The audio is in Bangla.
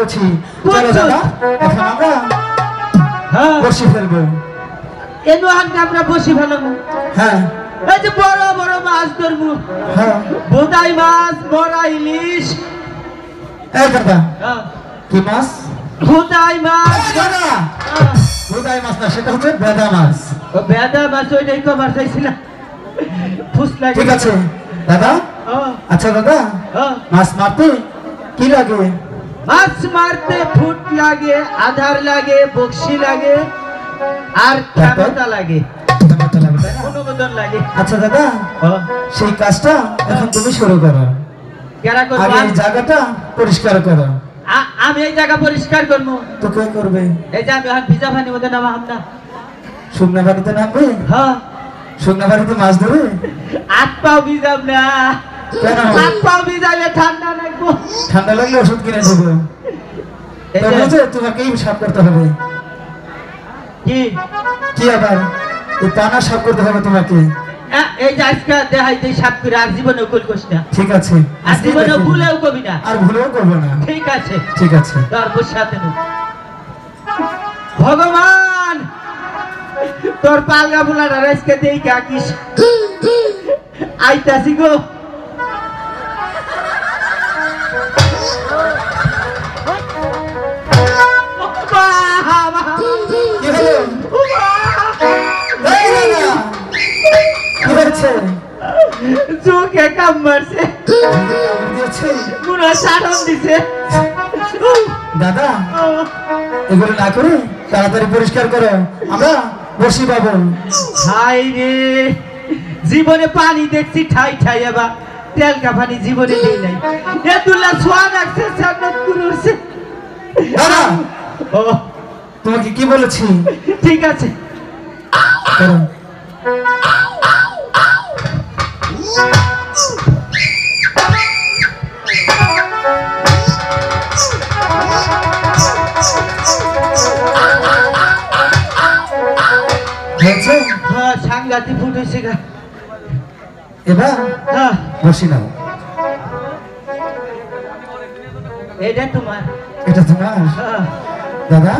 বলেছি চলো দাদা এখন আমরা বসি ফেলবো এনো আনকে আমরা বসি ফেলবো হ্যাঁ এই যে বড় বড় মাছ ধরবো হ্যাঁ বোদাই মাছ বড়া ইলিশ এই দাদা কি মাছ বোদাই মাছ দাদা বোদাই মাছ না সেটা হচ্ছে বেদা মাছ ও বেদা মাছ ওইটাই কবার চাইছিলাম ফুসলা ঠিক আছে দাদা আচ্ছা দাদা মাছ মারতে কি লাগে মাছ মারতে ফুট লাগে আধার লাগে বক্সি লাগে আর ক্ষমতা লাগে অনুমোদন লাগে আচ্ছা দাদা সেই কাজটা এখন তুমি শুরু করো কেরা করব আগে এই জায়গাটা পরিষ্কার করো আমি এই জায়গা পরিষ্কার করব তো কে করবে এই যে আমি এখন ভিজা পানির মধ্যে নামাম না শুকনা পানিতে নামবে হ্যাঁ শুকনা পানিতে মাছ ধরে হাত পাও ভিজাব না কেন হাত পাও ভিজালে ঠান্ডা লাগবে ঠান্ডা লাগলে ওষুধ কিনে দেবো তার মধ্যে তোমাকেই সাফ করতে হবে কি কি আবার এই পানা সাফ করতে হবে তোমাকে এই যে আজকে দেখাই যে সাফ করে আর জীবনে ভুল করিস না ঠিক আছে আর জীবনে ভুলেও করবি না আর ভুলেও করবো না ঠিক আছে ঠিক আছে তোর সাথে ভগবান তোর পালগা বুলাটা আজকে দেই কাকিস আইতাছি গো কি হলো কি হয়েছে চোখে কাম মারছে পুরো সারন দিছে দাদা এগুলো না করে তাড়াতাড়ি পরিষ্কার করো আমরা বসি পাবো হাই রে জীবনে পানি দেখছি ঠাই ঠাই এবার তেলকা পানি জীবনে নেই নাই এতুল্লা ছোয়া রাখছে সামনে কুরুছে দাদা ও তোমাকে কি বলেছি ঠিক আছে করো হয়েছে হ্যাঁ সাংঘাতিক ফুটেছে গা এবার হ্যাঁ বসি নাও এটা তোমার এটা তোমার হ্যাঁ দাদা